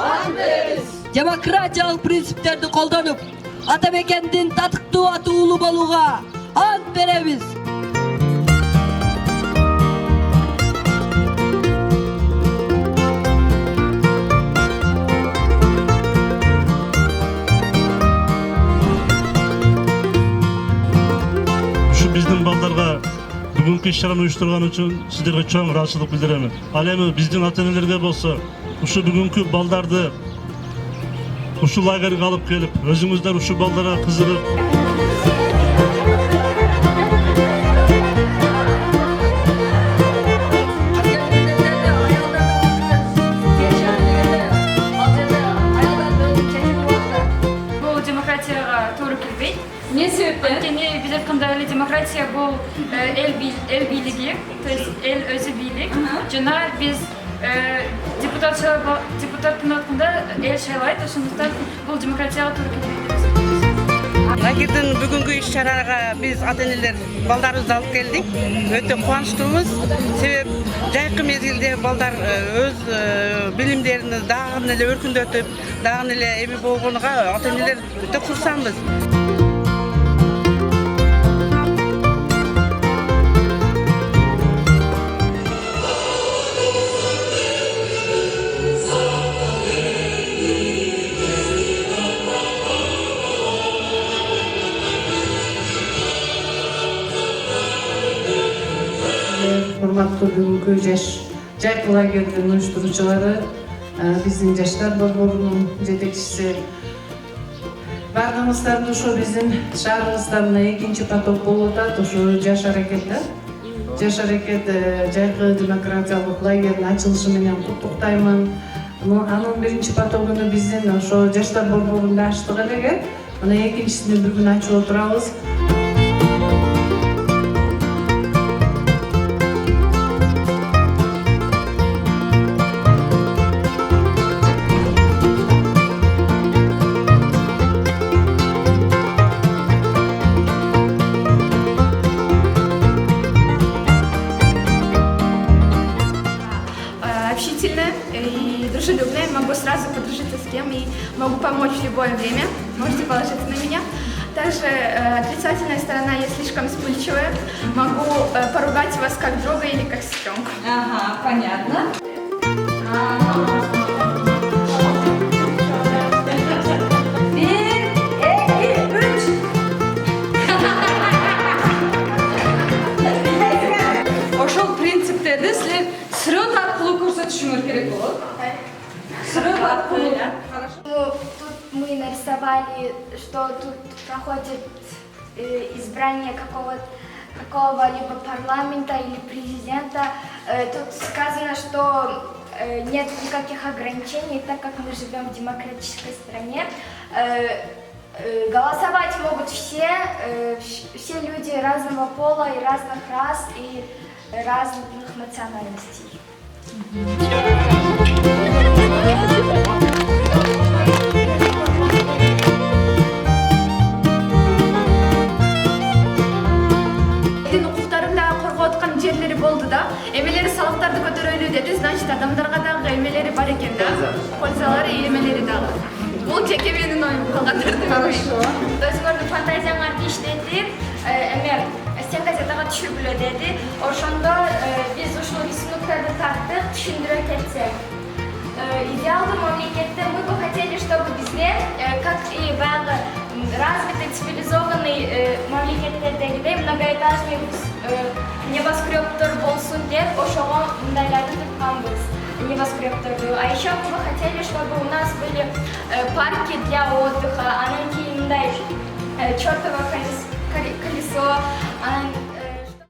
ант беребиз. Демократиялык принциптерди колдонуп, ата мекендин татыктуу атуулуу болууга ант беребиз. Биздин балдарга бүгүнкү иш-чараны уюштурган үчүн сиздерге чоң ыраазычылык билдирем. Ал эми биздин ата-энелерге болсо, ушу бүгүнкү балдарды ушул лагерге алып келип, өзүңүздөр ушул балдарга кызыгып, Не себептен? Анткени биз айткандай эле демократия бул эл бийлиги, то есть эл өзү бийлик. Жана биз депутаттын атканда эл шайлайт, ошондуктан бул демократияга туура келбейт. Лагердин бүгүнкү иш-чарага биз ата-энелер балдарыбызды алып келдик. Өтө кубанычтуубуз. Себеп жайкы мезгилде балдар өз билимдерин дагы эле өркүндөтүп, дагы эле эми болгонуга ата-энелер өтө курсанбыз. Урматтуу бүгүнкү жайкы лагердин уюштуруучулары, биздин жаштар борборунун жетекчиси, баардыгыңыздарды ошо биздин шаарыбызда мына экинчи поток болуп атат, ошо жаш аракет жайкы демократиялык лагердин ачылышы менен куттуктаймын. Анын биринчи потогуну биздин ошо жаштар борборунда ачтык элек. Мына экинчисин бүгүн ачып отурабыз. И дружелюбная, могу сразу подружиться с кем и могу помочь в любое время, можете положиться на меня. Также отрицательная сторона, я слишком вспыльчивая, могу поругать вас как друга или как сестренку. Ага, понятно. Ошол принциптерди силер сүрөт аркылуу көрсөтүшүңөр керек болот. Сүрөт аркылуу. Тут мы нарисовали, что тут проходит избрание какого-либо парламента или президента. Тут сказано, что нет никаких ограничений, так как мы живем в демократической стране. Голосовать могут все люди разного пола и разных рас и разных национальностей. Жерлери болду да, эмелери салыктарды көтөрөлүү деди, значит адамдарга дагы эмелери бар экен да, пользалары и эмелери дагы. Бул жеке менин оюм калгандарды көрбөйм. Өзүңөрдүн фантазияңарды иштетип, эме сен газетага түшүргүлө деди. Ошондо биз ушул рисунуктарды тарттык, түшүндүрө кетсек. Идеалдуу мамлекетте мы бы хотели, чтобы бизде, как и баягы развитый, цивилизованный мамлекеттердегидей многоэтажный небоскрептор болсун деп ошого мындайларды тапканбыз, небоскрепторду. А еще мы бы хотели, чтобы у нас были парки для отдыха, анан кийин мындай чёртово колесо,